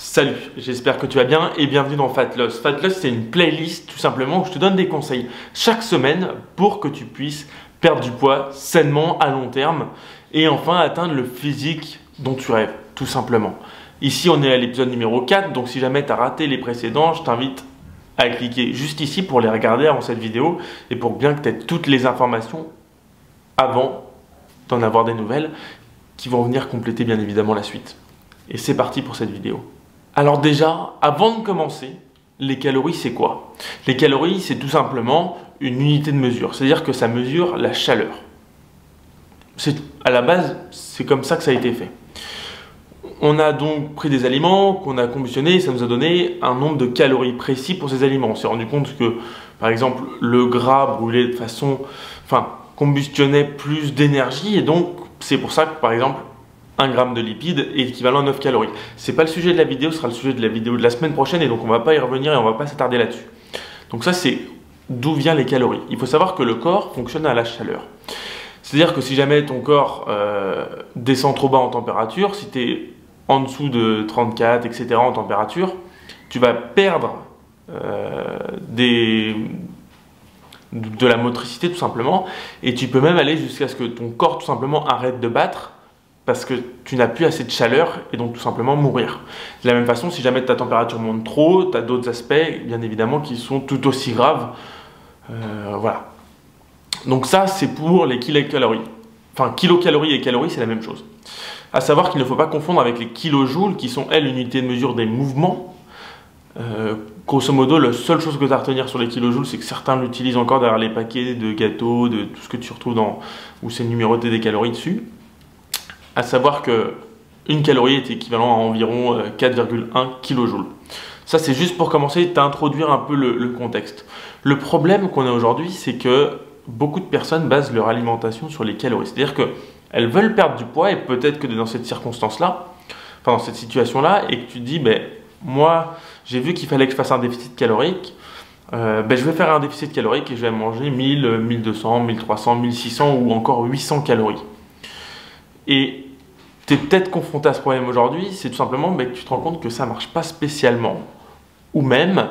Salut, j'espère que tu vas bien et bienvenue dans Fat Loss. Fat Loss, c'est une playlist tout simplement où je te donne des conseils chaque semaine pour que tu puisses perdre du poids sainement à long terme et enfin atteindre le physique dont tu rêves, tout simplement. Ici, on est à l'épisode numéro 4, donc si jamais tu as raté les précédents, je t'invite à cliquer juste ici pour les regarder avant cette vidéo et pour bien que tu aies toutes les informations avant d'en avoir des nouvelles qui vont venir compléter bien évidemment la suite. Et c'est parti pour cette vidéo. Alors déjà, avant de commencer, les calories c'est quoi? Les calories c'est tout simplement une unité de mesure, c'est-à-dire que ça mesure la chaleur. À la base, c'est comme ça que ça a été fait. On a donc pris des aliments qu'on a combustionné et ça nous a donné un nombre de calories précis pour ces aliments. On s'est rendu compte que, par exemple, le gras brûlé de façon, combutionnait plus d'énergie et donc c'est pour ça que, par exemple, 1 gramme de lipides est équivalent à 9 calories. C'est pas le sujet de la vidéo, ce sera le sujet de la vidéo de la semaine prochaine et donc on va pas y revenir et on va pas s'attarder là-dessus. Donc ça c'est d'où viennent les calories. Il faut savoir que le corps fonctionne à la chaleur. C'est-à-dire que si jamais ton corps descend trop bas en température, si tu es en dessous de 34, etc. en température, tu vas perdre de la motricité tout simplement et tu peux même aller jusqu'à ce que ton corps tout simplement arrête de battre parce que tu n'as plus assez de chaleur et donc tout simplement mourir. De la même façon, si jamais ta température monte trop, tu as d'autres aspects, bien évidemment, qui sont tout aussi graves. Voilà. Donc ça, c'est pour les kilocalories. Enfin, kilocalories et calories, c'est la même chose. À savoir qu'il ne faut pas confondre avec les kilojoules, qui sont, elles, une unité de mesure des mouvements. Grosso modo, la seule chose que tu as à retenir sur les kilojoules, c'est que certains l'utilisent encore derrière les paquets de gâteaux, de tout ce que tu retrouves où c'est numéroté des calories dessus. À savoir que une calorie est équivalent à environ 4,1 kJ. Ça, c'est juste pour commencer à introduire un peu le contexte. Le problème qu'on a aujourd'hui, c'est que beaucoup de personnes basent leur alimentation sur les calories. C'est-à-dire qu'elles veulent perdre du poids et peut-être que dans cette circonstance-là, dans cette situation-là, et que tu te dis, moi, j'ai vu qu'il fallait que je fasse un déficit calorique, je vais faire un déficit calorique et je vais manger 1000, 1200, 1300, 1600 ou encore 800 calories. Et tu es peut-être confronté à ce problème aujourd'hui, c'est tout simplement que tu te rends compte que ça ne marche pas spécialement. Ou même,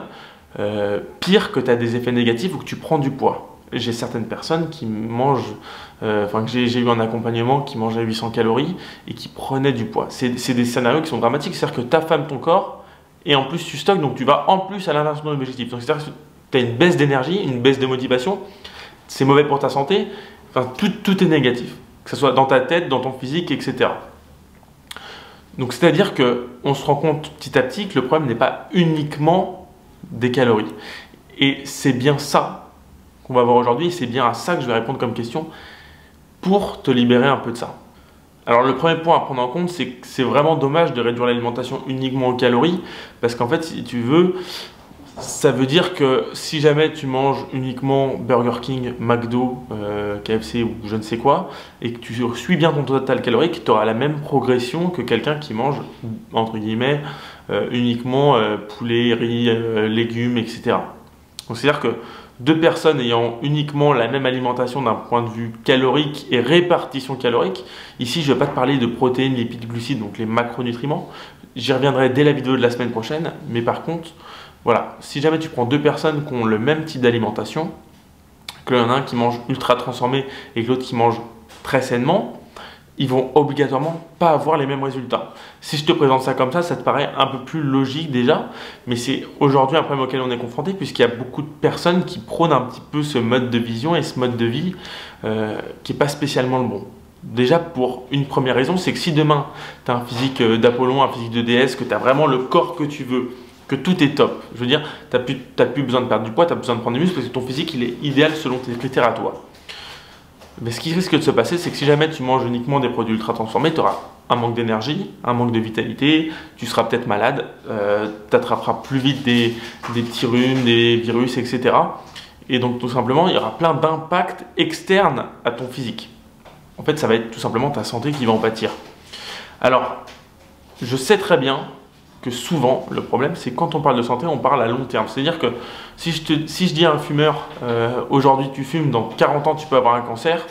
pire, que tu as des effets négatifs ou que tu prends du poids. J'ai certaines personnes qui mangent, que j'ai eu un accompagnement qui mangeait 800 calories et qui prenaient du poids. C'est des scénarios qui sont dramatiques, c'est-à-dire que tu affames ton corps et en plus tu stockes, donc tu vas en plus à l'inversion de l'objectif. Donc c'est-à-dire que tu as une baisse d'énergie, une baisse de motivation, c'est mauvais pour ta santé, tout est négatif. Que ce soit dans ta tête, dans ton physique, etc. Donc c'est-à-dire qu'on se rend compte petit à petit que le problème n'est pas uniquement des calories. Et c'est bien ça qu'on va voir aujourd'hui, et c'est bien à ça que je vais répondre comme question pour te libérer un peu de ça. Alors le premier point à prendre en compte, c'est que c'est vraiment dommage de réduire l'alimentation uniquement aux calories, parce qu'en fait, si tu veux, ça veut dire que si jamais tu manges uniquement Burger King, McDo, KFC ou je ne sais quoi, et que tu suis bien ton total calorique, tu auras la même progression que quelqu'un qui mange, entre guillemets, uniquement poulet, riz, légumes, etc. Donc c'est-à-dire que deux personnes ayant uniquement la même alimentation d'un point de vue calorique et répartition calorique, ici je ne vais pas te parler de protéines, lipides, glucides, donc les macronutriments, j'y reviendrai dès la vidéo de la semaine prochaine, mais par contre, voilà, si jamais tu prends deux personnes qui ont le même type d'alimentation, qu'il y en a un qui mange ultra transformé et que l'autre qui mange très sainement, ils vont obligatoirement pas avoir les mêmes résultats. Si je te présente ça comme ça te paraît un peu plus logique déjà, mais c'est aujourd'hui un problème auquel on est confronté puisqu'il y a beaucoup de personnes qui prônent un petit peu ce mode de vision et ce mode de vie qui n'est pas spécialement le bon. Déjà pour une première raison, c'est que si demain tu as un physique d'Apollon, un physique de déesse, que tu as vraiment le corps que tu veux, que tout est top. Je veux dire, tu n'as plus besoin de perdre du poids, tu as besoin de prendre du muscle parce que ton physique, il est idéal selon tes critères à toi. Mais ce qui risque de se passer, c'est que si jamais tu manges uniquement des produits ultra transformés, tu auras un manque d'énergie, un manque de vitalité, tu seras peut-être malade, tu attraperas plus vite des petits rhumes, des virus, etc. Et donc tout simplement, il y aura plein d'impacts externes à ton physique. En fait, ça va être tout simplement ta santé qui va en pâtir. Alors, je sais très bien que souvent, le problème, c'est quand on parle de santé, on parle à long terme. C'est-à-dire que si je dis à un fumeur, aujourd'hui tu fumes, dans 40 ans tu peux avoir un cancer,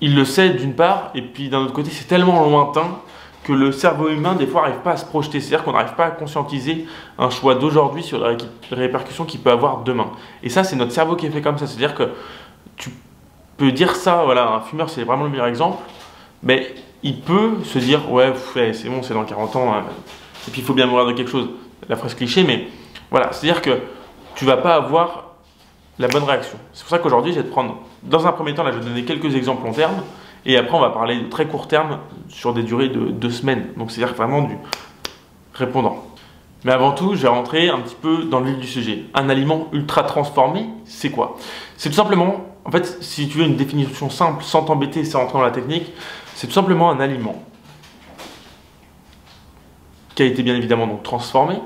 il le sait d'une part, et puis d'un autre côté, c'est tellement lointain que le cerveau humain, des fois, n'arrive pas à se projeter. C'est-à-dire qu'on n'arrive pas à conscientiser un choix d'aujourd'hui sur les répercussions qu'il peut avoir demain. Et ça, c'est notre cerveau qui est fait comme ça. C'est-à-dire que tu peux dire ça, voilà, un fumeur, c'est vraiment le meilleur exemple, mais il peut se dire, ouais, c'est bon, c'est dans 40 ans, hein, et puis il faut bien mourir de quelque chose. La phrase cliché, mais voilà, c'est-à-dire que tu vas pas avoir la bonne réaction. C'est pour ça qu'aujourd'hui, je vais te prendre, dans un premier temps, là, je vais te donner quelques exemples long terme, et après, on va parler de très court terme sur des durées de 2 semaines. Donc, c'est-à-dire vraiment du répondant. Mais avant tout, je vais rentrer un petit peu dans le vif du sujet. Un aliment ultra transformé, c'est quoi? C'est tout simplement, en fait, si tu veux une définition simple, sans t'embêter, sans rentrer dans la technique, c'est tout simplement un aliment qui a été bien évidemment donc transformé,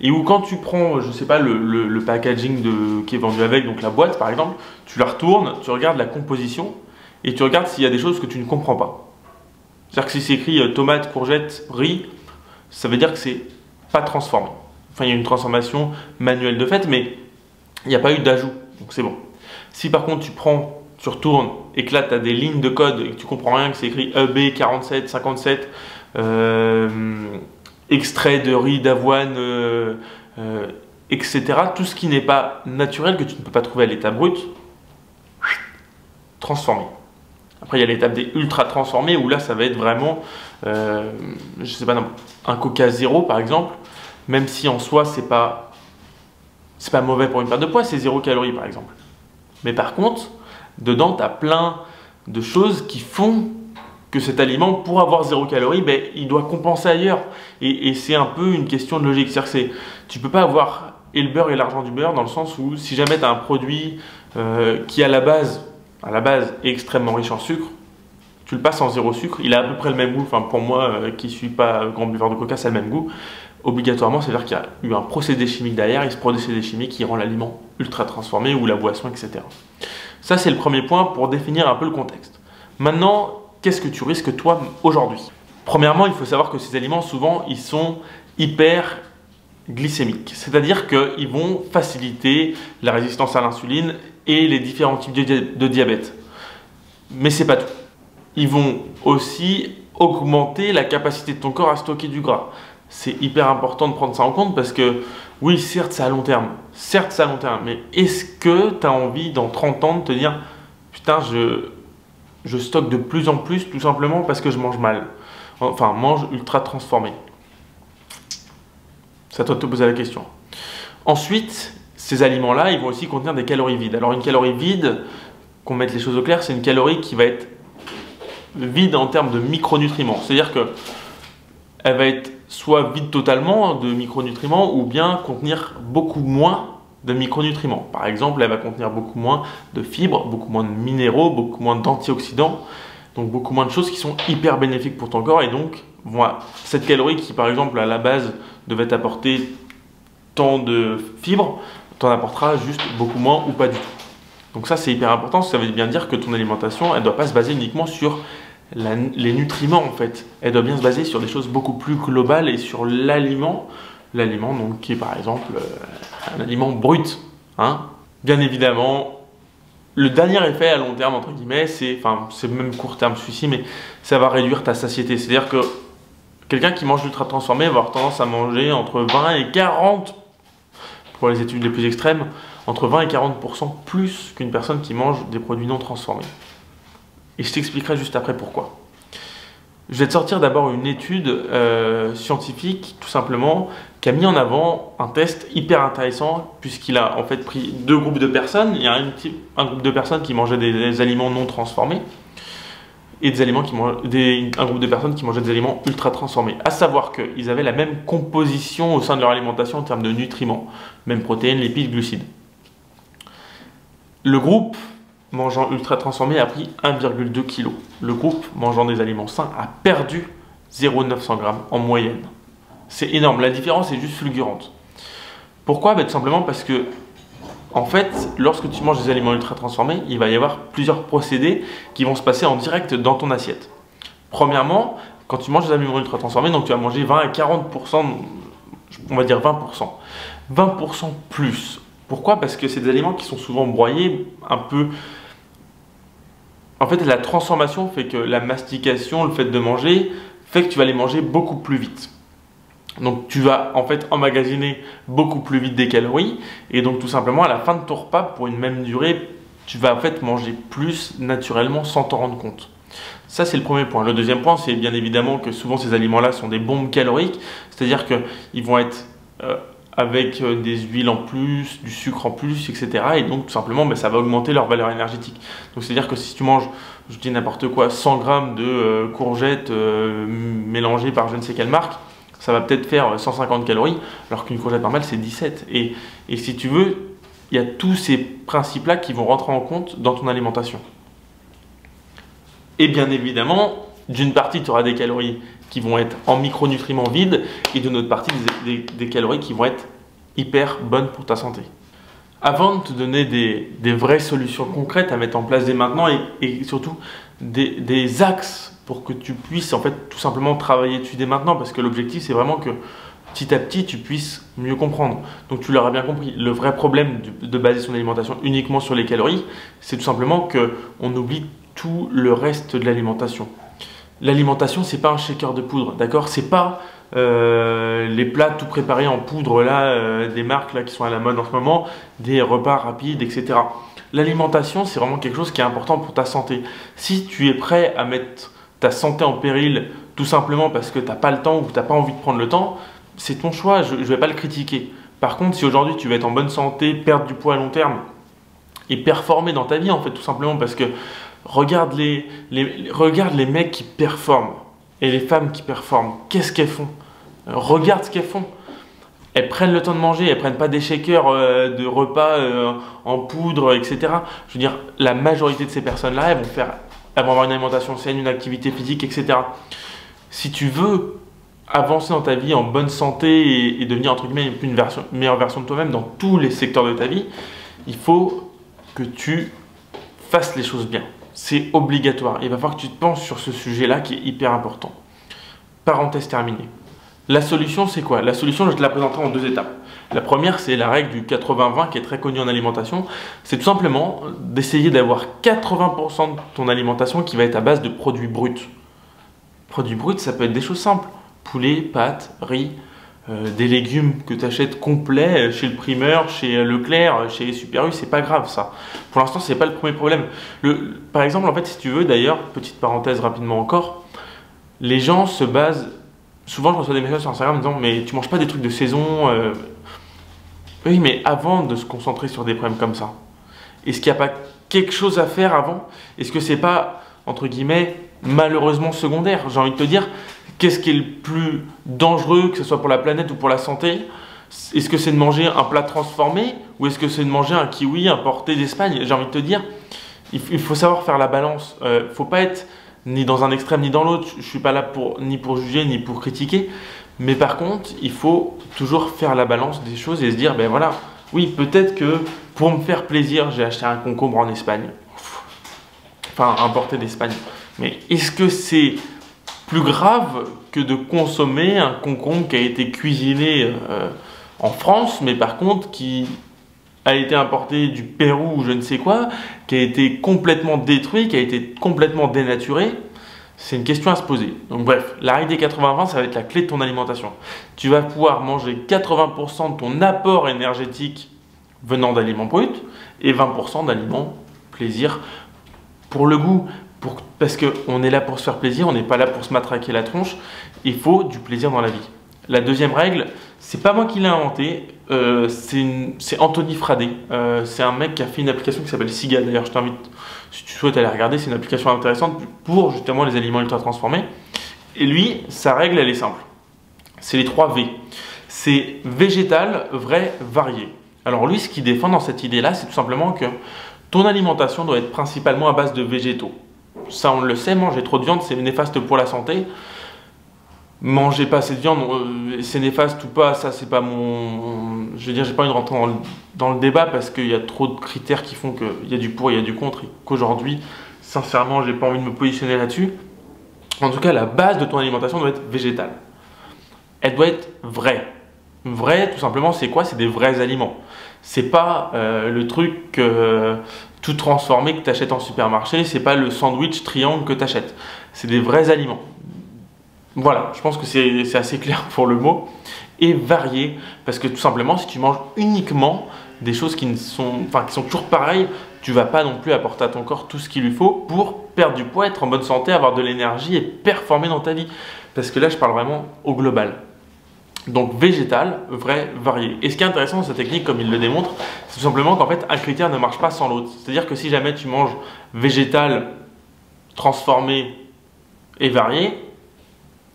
et où quand tu prends, je sais pas, le packaging qui est vendu avec, donc la boîte par exemple, tu la retournes, tu regardes la composition, et tu regardes s'il y a des choses que tu ne comprends pas. C'est-à-dire que si c'est écrit tomate, courgette, riz, ça veut dire que c'est pas transformé. Enfin, il y a une transformation manuelle de fait, mais il n'y a pas eu d'ajout, donc c'est bon. Si par contre tu retournes et que là tu as des lignes de code et que tu comprends rien, que c'est écrit EB4757, extrait de riz d'avoine, etc. Tout ce qui n'est pas naturel, que tu ne peux pas trouver à l'état brut, transformé. Après, il y a l'étape des ultra transformés où là, ça va être vraiment, je sais pas, un Coca zéro par exemple, même si en soi, c'est pas mauvais pour une perte de poids, c'est 0 calories par exemple. Mais par contre, dedans, tu as plein de choses qui font que cet aliment, pour avoir 0 calories, ben, il doit compenser ailleurs. Et c'est un peu une question de logique. C'est-à-dire que tu peux pas avoir et le beurre et l'argent du beurre, dans le sens où si jamais tu as un produit qui à la base est extrêmement riche en sucre, tu le passes en 0 sucre, il a à peu près le même goût. Enfin, pour moi, qui ne suis pas grand buveur de coca, ça a le même goût. Obligatoirement, c'est-à-dire qu'il y a eu un procédé chimique derrière, il se produit des chimiques qui rend l'aliment ultra transformé ou la boisson, etc. Ça, c'est le premier point pour définir un peu le contexte. Maintenant, qu'est-ce que tu risques toi aujourd'hui? Premièrement, il faut savoir que ces aliments, souvent, ils sont hyper glycémiques. C'est-à-dire qu'ils vont faciliter la résistance à l'insuline et les différents types de diabète. Mais c'est pas tout. Ils vont aussi augmenter la capacité de ton corps à stocker du gras. C'est hyper important de prendre ça en compte parce que, oui, certes, c'est à long terme. Certes, c'est à long terme. Mais est-ce que tu as envie, dans 30 ans, de te dire « Putain, je stocke de plus en plus, tout simplement parce que je mange mal. » Enfin, mange ultra transformé. C'est à toi de te poser la question. Ensuite, ces aliments-là, ils vont aussi contenir des calories vides. Alors, une calorie vide, qu'on mette les choses au clair, c'est une calorie qui va être vide en termes de micronutriments. C'est-à-dire que elle va être soit vide totalement de micronutriments ou bien contenir beaucoup moins de micronutriments. Par exemple, elle va contenir beaucoup moins de fibres, beaucoup moins de minéraux, beaucoup moins d'antioxydants, donc beaucoup moins de choses qui sont hyper bénéfiques pour ton corps. Et donc, voilà, cette calorie qui, par exemple, à la base devait t'apporter tant de fibres, t'en apportera juste beaucoup moins ou pas du tout. Donc ça, c'est hyper important. Ça veut bien dire que ton alimentation, elle ne doit pas se baser uniquement sur les nutriments, en fait. Elle doit bien se baser sur des choses beaucoup plus globales et sur l'aliment. L'aliment, donc, qui est par exemple un aliment brut. Hein. Bien évidemment, le dernier effet à long terme, entre guillemets, c'est même court terme celui-ci, mais ça va réduire ta satiété. C'est-à-dire que quelqu'un qui mange ultra transformé va avoir tendance à manger entre 20 et 40, pour les études les plus extrêmes, entre 20 et 40% plus qu'une personne qui mange des produits non transformés. Et je t'expliquerai juste après pourquoi. Je vais te sortir d'abord une étude scientifique, tout simplement, qui a mis en avant un test hyper intéressant, puisqu'il a en fait pris 2 groupes de personnes. Il y a un groupe de personnes qui mangeaient des aliments non transformés, et un groupe de personnes qui mangeaient des aliments ultra transformés. À savoir qu'ils avaient la même composition au sein de leur alimentation en termes de nutriments, même protéines, lipides, glucides. Le groupe mangeant ultra transformé a pris 1,2 kg. Le groupe mangeant des aliments sains a perdu 0,900 g en moyenne. C'est énorme, la différence est juste fulgurante. Pourquoi? Tout simplement parce que, en fait, lorsque tu manges des aliments ultra transformés, il va y avoir plusieurs procédés qui vont se passer en direct dans ton assiette. Premièrement, quand tu manges des aliments ultra transformés, donc tu vas manger 20 à 40%, on va dire 20%. 20% plus. Pourquoi? Parce que c'est des aliments qui sont souvent broyés, un peu... En fait, la transformation fait que la mastication, le fait de manger, fait que tu vas les manger beaucoup plus vite. Donc tu vas en fait emmagasiner beaucoup plus vite des calories et donc tout simplement à la fin de ton repas, pour une même durée, tu vas en fait manger plus naturellement sans t'en rendre compte. Ça c'est le premier point. Le deuxième point, c'est bien évidemment que souvent ces aliments-là sont des bombes caloriques, c'est-à-dire qu'ils vont être avec des huiles en plus, du sucre en plus, etc. Et donc tout simplement ça va augmenter leur valeur énergétique. Donc c'est-à-dire que si tu manges, je dis n'importe quoi, 100 grammes de courgettes mélangées par je ne sais quelle marque, ça va peut-être faire 150 calories, alors qu'une courgette normale, c'est 17. Et si tu veux, il y a tous ces principes-là qui vont rentrer en compte dans ton alimentation. Et bien évidemment, d'une partie, tu auras des calories qui vont être en micronutriments vides, et d'une autre partie, des calories qui vont être hyper bonnes pour ta santé. Avant de te donner des vraies solutions concrètes à mettre en place dès maintenant, et surtout des axes pour que tu puisses en fait tout simplement travailler dessus dès maintenant, parce que l'objectif c'est vraiment que petit à petit tu puisses mieux comprendre. Donc tu l'auras bien compris, le vrai problème de baser son alimentation uniquement sur les calories, c'est tout simplement qu'on oublie tout le reste de l'alimentation. L'alimentation c'est pas un shaker de poudre, d'accord? C'est pas les plats tout préparés en poudre là, des marques là qui sont à la mode en ce moment, des repas rapides, etc. L'alimentation c'est vraiment quelque chose qui est important pour ta santé. Si tu es prêt à mettre ta santé en péril tout simplement parce que tu n'as pas le temps ou que tu n'as pas envie de prendre le temps, c'est ton choix, je ne vais pas le critiquer. Par contre, si aujourd'hui tu veux être en bonne santé, perdre du poids à long terme et performer dans ta vie en fait tout simplement, parce que regarde les mecs qui performent et les femmes qui performent, qu'est-ce qu'elles font? Regarde ce qu'elles font. Elles prennent le temps de manger, elles ne prennent pas des shakers de repas en poudre, etc. Je veux dire, la majorité de ces personnes-là, elles vont avoir une alimentation saine, une activité physique, etc. Si tu veux avancer dans ta vie en bonne santé et devenir entre guillemets une meilleure version de toi-même dans tous les secteurs de ta vie, il faut que tu fasses les choses bien. C'est obligatoire. Il va falloir que tu te penches sur ce sujet-là qui est hyper important. Parenthèse terminée. La solution, c'est quoi? La solution, je te la présenterai en 2 étapes. La première, c'est la règle du 80-20 qui est très connue en alimentation. C'est tout simplement d'essayer d'avoir 80% de ton alimentation qui va être à base de produits bruts. Produits bruts, ça peut être des choses simples. Poulet, pâtes, riz, des légumes que tu achètes complets chez le primeur, chez Leclerc, chez Super U, c'est pas grave ça. Pour l'instant, c'est pas le premier problème. Par exemple, en fait, si tu veux, d'ailleurs, petite parenthèse rapidement encore, les gens se basent... Souvent, je reçois des messages sur Instagram en disant « Mais tu manges pas des trucs de saison Oui, mais avant de se concentrer sur des problèmes comme ça, est-ce qu'il n'y a pas quelque chose à faire avant? Est-ce que c'est pas, entre guillemets, malheureusement secondaire? J'ai envie de te dire, qu'est-ce qui est le plus dangereux, que ce soit pour la planète ou pour la santé? Est-ce que c'est de manger un plat transformé ou est-ce que c'est de manger un kiwi importé d'Espagne? J'ai envie de te dire, il faut savoir faire la balance. Il ne faut pas être ni dans un extrême ni dans l'autre. Je ne suis pas là ni pour juger ni pour critiquer. Mais par contre, il faut toujours faire la balance des choses et se dire, ben voilà, oui, peut-être que pour me faire plaisir, j'ai acheté un concombre en Espagne. Enfin, importé d'Espagne. Mais est-ce que c'est plus grave que de consommer un concombre qui a été cuisiné en France, mais par contre qui a été importé du Pérou ou je ne sais quoi, qui a été complètement détruit, qui a été complètement dénaturé? C'est une question à se poser. Donc bref, la règle des 80-20, ça va être la clé de ton alimentation. Tu vas pouvoir manger 80% de ton apport énergétique venant d'aliments bruts et 20% d'aliments plaisir pour le goût. Parce qu'on est là pour se faire plaisir, on n'est pas là pour se matraquer la tronche. Il faut du plaisir dans la vie. La deuxième règle, c'est pas moi qui l'ai inventé, c'est Anthony Fradé. C'est un mec qui a fait une application qui s'appelle Siga. D'ailleurs, je t'invite, si tu souhaites aller regarder, c'est une application intéressante pour justement les aliments ultra transformés. Et lui, sa règle, elle est simple. C'est les 3 V. C'est végétal, vrai, varié. Alors lui, ce qu'il défend dans cette idée-là, c'est tout simplement que ton alimentation doit être principalement à base de végétaux. Ça, on le sait, manger trop de viande, c'est néfaste pour la santé. Manger pas assez de viande, c'est néfaste ou pas, ça c'est pas mon... Je veux dire, j'ai pas envie de rentrer dans le débat parce qu'il y a trop de critères qui font qu'il y a du pour et il y a du contre et qu'aujourd'hui, sincèrement, j'ai pas envie de me positionner là-dessus. En tout cas, la base de ton alimentation doit être végétale. Elle doit être vraie. Vrai, tout simplement, c'est quoi? C'est des vrais aliments. C'est pas le truc tout transformé que tu achètes en supermarché, c'est pas le sandwich triangle que tu achètes. C'est des vrais aliments. Voilà, je pense que c'est assez clair pour le mot. Et varié, parce que tout simplement, si tu manges uniquement des choses qui sont toujours pareilles, tu vas pas non plus apporter à ton corps tout ce qu'il lui faut pour perdre du poids, être en bonne santé, avoir de l'énergie et performer dans ta vie. Parce que là, je parle vraiment au global. Donc végétal, vrai, varié. Et ce qui est intéressant dans cette technique, comme il le démontre, c'est tout simplement qu'en fait, un critère ne marche pas sans l'autre. C'est-à-dire que si jamais tu manges végétal, transformé et varié,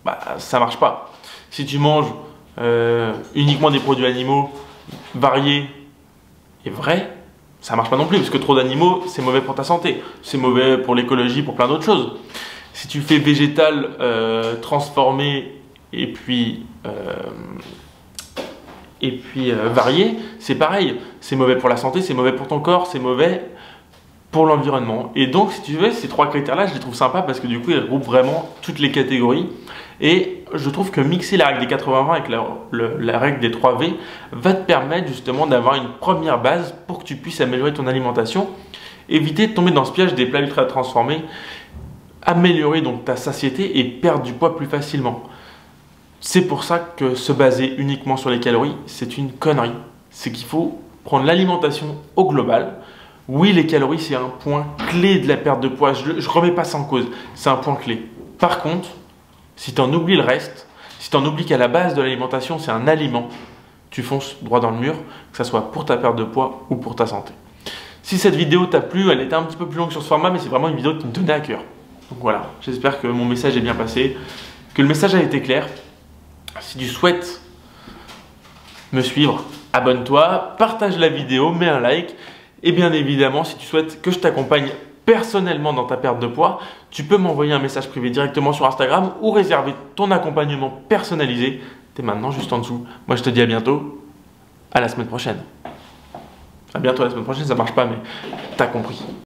bah, ça marche pas. Si tu manges uniquement des produits animaux variés et vrais, ça marche pas non plus, parce que trop d'animaux, c'est mauvais pour ta santé. C'est mauvais pour l'écologie, pour plein d'autres choses. Si tu fais végétal, transformé et puis varié, c'est pareil. C'est mauvais pour la santé, c'est mauvais pour ton corps, c'est mauvais pour l'environnement. Et donc, si tu veux, ces trois critères-là, je les trouve sympas parce que du coup, ils regroupent vraiment toutes les catégories. Et je trouve que mixer la règle des 80-20 avec la règle des 3V va te permettre justement d'avoir une première base pour que tu puisses améliorer ton alimentation, éviter de tomber dans ce piège des plats ultra transformés, améliorer donc ta satiété et perdre du poids plus facilement. C'est pour ça que se baser uniquement sur les calories, c'est une connerie. C'est qu'il faut prendre l'alimentation au global. Oui, les calories, c'est un point clé de la perte de poids. Je ne remets pas ça en cause. C'est un point clé. Par contre, si tu en oublies le reste, si tu en oublies qu'à la base de l'alimentation, c'est un aliment, tu fonces droit dans le mur, que ce soit pour ta perte de poids ou pour ta santé. Si cette vidéo t'a plu, elle était un petit peu plus longue sur ce format, mais c'est vraiment une vidéo qui me tenait à cœur. Donc voilà, j'espère que mon message est bien passé, que le message a été clair. Si tu souhaites me suivre, abonne-toi, partage la vidéo, mets un like. Et bien évidemment, si tu souhaites que je t'accompagne personnellement dans ta perte de poids, tu peux m'envoyer un message privé directement sur Instagram ou réserver ton accompagnement personnalisé dès maintenant juste en dessous. Moi je te dis à bientôt, à la semaine prochaine. À bientôt la semaine prochaine, ça marche pas mais t'as compris.